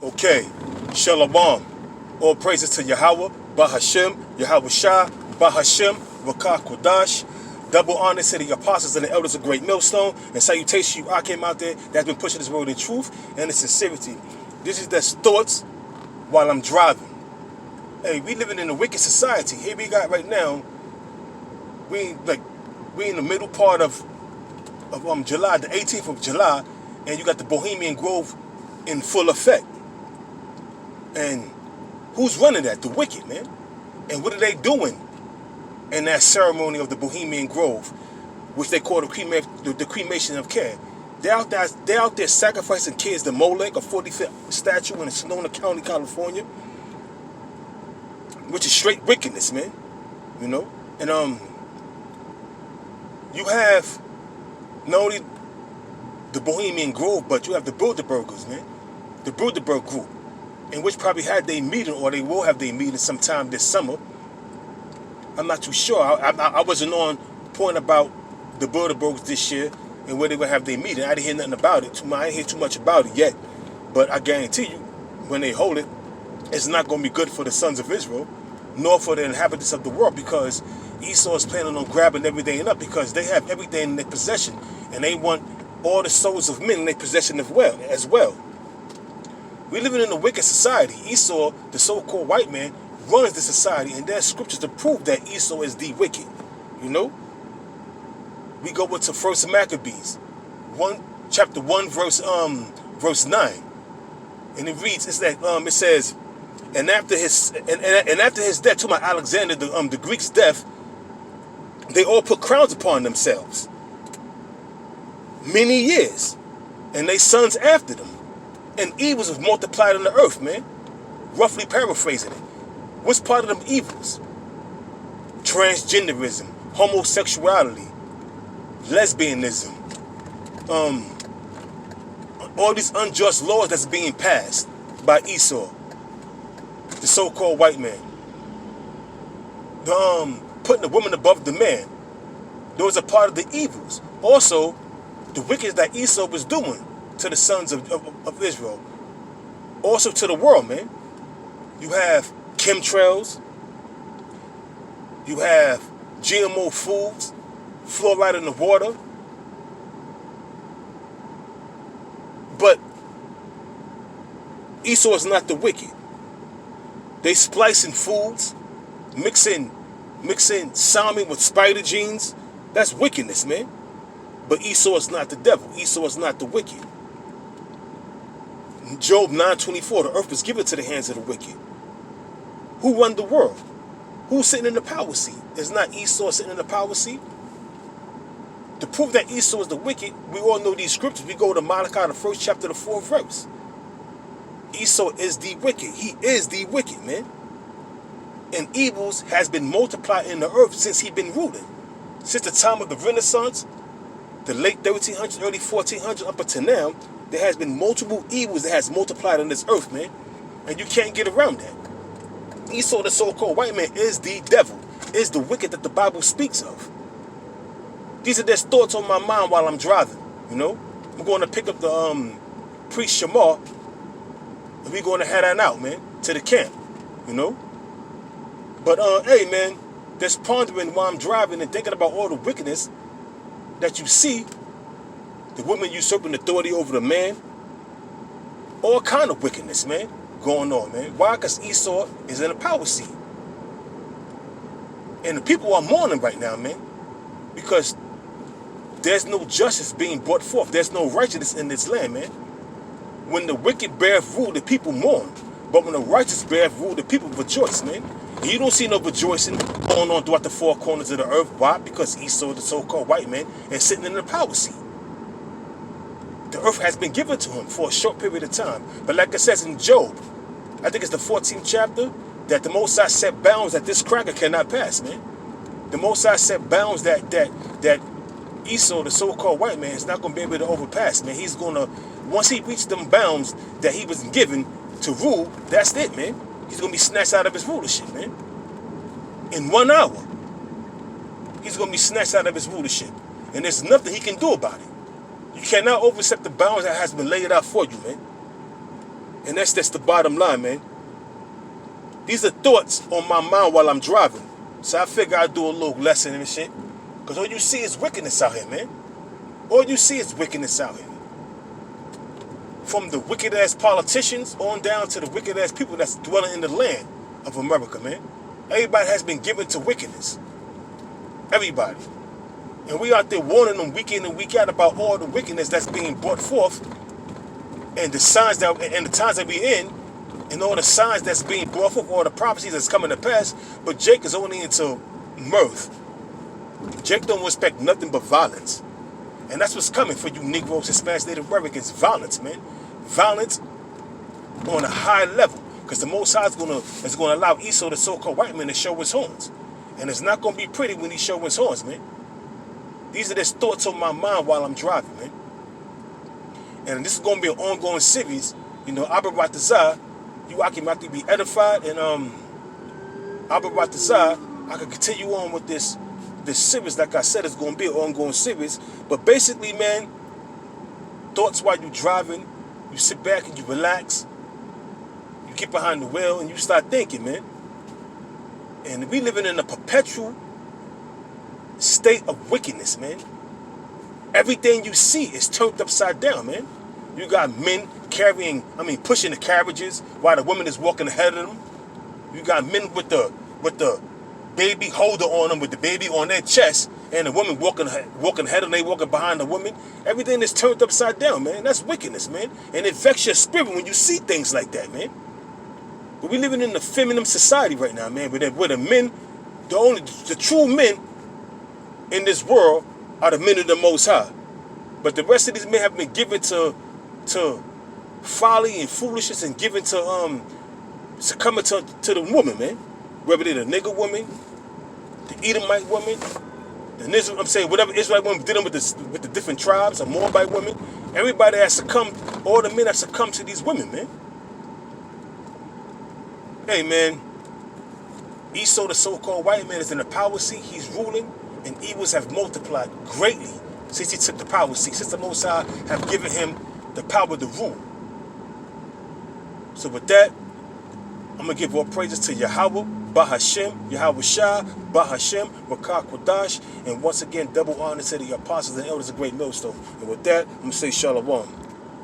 Okay, Shalom. All praises to Yahweh, Bahashem, Yahweh Shah, Bahashem, Rakah Kodash. Double honor to the apostles and the elders of Great Millstone. And salutation you I came out there that's been pushing this world in truth and in sincerity. This is just thoughts while I'm driving. Hey, we living in a wicked society. Here we got right now, we in the middle part of July, the 18th of July, and you got the Bohemian Grove in full effect. And who's running that? The wicked, man. And what are they doing in that ceremony of the Bohemian Grove, which they call the cremation of care? They're out there sacrificing kids to Molech, a 40-foot statue in Sonoma County, California, which is straight wickedness, man. You know? And you have not only the Bohemian Grove, but you have the Bilderbergers, man. The Bilderberg group, in which probably had their meeting, or they will have their meeting sometime this summer. I'm not too sure. I wasn't on point about the Bilderbergs this year and where they would have their meeting. I didn't hear nothing about it. I didn't hear too much about it yet. But I guarantee you, when they hold it, it's not going to be good for the sons of Israel, nor for the inhabitants of the world, because Esau is planning on grabbing everything up, because they have everything in their possession, and they want all the souls of men in their possession as well. We're living in a wicked society. Esau, the so-called white man, runs the society, and there's scriptures to prove that Esau is the wicked. You know? We go into 1 Maccabees, chapter 1, verse 9. And it reads, it says, and after his death, to my Alexander, the Greek's death, they all put crowns upon themselves. Many years. And they sons after them. And evils was multiplied on the earth, man. Roughly paraphrasing it. What's part of them evils? Transgenderism, homosexuality, lesbianism, all these unjust laws that's being passed by Esau, the so-called white man. Putting the woman above the man. Those are part of the evils. Also, the wickedness that Esau was doing to the sons of Israel. Also to the world, man. You have chemtrails. You have GMO foods, fluoride in the water. But Esau is not the wicked. They splicing foods, mixing salmon with spider genes. That's wickedness, man. But Esau is not the devil. Esau is not the wicked. Job 9:24, the earth was given to the hands of the wicked. Who run the world? Who's sitting in the power seat? It's not Esau sitting in the power seat. To prove that Esau is the wicked, we all know these scriptures. We go to Malachi, the 1st chapter, the 4th verse. Esau is the wicked. He is the wicked, man. And evils has been multiplied in the earth since he's been ruling. Since the time of the Renaissance, the late 1300s, early 1400s, up until now, there has been multiple evils that has multiplied on this earth, man. And you can't get around that. Esau, the so-called white man, is the devil, is the wicked that the Bible speaks of. These are just thoughts on my mind while I'm driving, you know. I'm going to pick up the priest Shamar, and we're going to head on out, man, to the camp, you know. But, hey, man, just pondering while I'm driving and thinking about all the wickedness that you see, the women usurping authority over the man, all kind of wickedness, man, going on, man. Why? Because Esau is in a power seat. And the people are mourning right now, man, because there's no justice being brought forth. There's no righteousness in this land, man. When the wicked beareth rule, the people mourn. But when the righteous beareth rule, the people rejoice, man. And you don't see no rejoicing going on throughout the four corners of the earth. Why? Because Esau, the so-called white man, is sitting in the power seat. The earth has been given to him for a short period of time. But like it says in Job, I think it's the 14th chapter, that the Most High set bounds that this cracker cannot pass, man. The Most High set bounds that Esau, the so-called white man, is not going to be able to overpass, man. He's going to, once he reaches them bounds that he was given to rule, that's it, man. He's going to be snatched out of his rulership, man. In 1 hour, he's going to be snatched out of his rulership. And there's nothing he can do about it. You cannot overstep the bounds that has been laid out for you, man. And that's the bottom line, man. These are thoughts on my mind while I'm driving. So I figure I'd do a little lesson and shit. Because all you see is wickedness out here, man. All you see is wickedness out here. From the wicked ass politicians on down to the wicked ass people that's dwelling in the land of America, man. Everybody has been given to wickedness. Everybody. And we out there warning them week in and week out about all the wickedness that's being brought forth, and the signs that and the times that we in, and all the signs that's being brought forth, all the prophecies that's coming to pass. But Jake is only into mirth. Jake don't expect nothing but violence. And that's what's coming for you Negroes, Hispanics, Native Americans. Violence, man. Violence on a high level. Because the Most High is gonna allow Esau, the so-called white man, to show his horns. And it's not gonna be pretty when he shows his horns, man. These are just thoughts on my mind while I'm driving, man. And this is gonna be an ongoing series. You know, Abba Ratazah, I can be edified, and Abba Ratazah, I can continue on with this series. Like I said, it's gonna be an ongoing series. But basically, man, thoughts while you're driving, you sit back and you relax. You get behind the wheel and you start thinking, man. And we living in a perpetual state of wickedness, man. Everything you see is turned upside down, man. You got men pushing the carriages while the woman is walking ahead of them. You got men with the baby holder on them, with the baby on their chest, and the woman walking ahead of them, they walking behind the woman. Everything is turned upside down, man. That's wickedness, man. And it affects your spirit when you see things like that, man. But we living in a feminine society right now, man, where the men, the true men in this world are the men of the Most High. But the rest of these men have been given to folly and foolishness, and given to succumbing to the woman, man. Whether they're the nigger woman, the Edomite woman, whatever Israelite woman dealing with the different tribes, or Moabite women, everybody has succumbed, all the men have succumbed to these women, man. Hey, man, Esau, the so-called white man, is in the power seat. He's ruling, and evils have multiplied greatly since he took the power seat, since the Most High have given him the power to rule. So with that, I'm going to give all praises to Yahweh, Bahashem, Yahweh Shah, Bahashem, Rakah Kodash, and once again, double honor to the apostles and elders of Great Millstone. And with that, I'm going to say Shalom.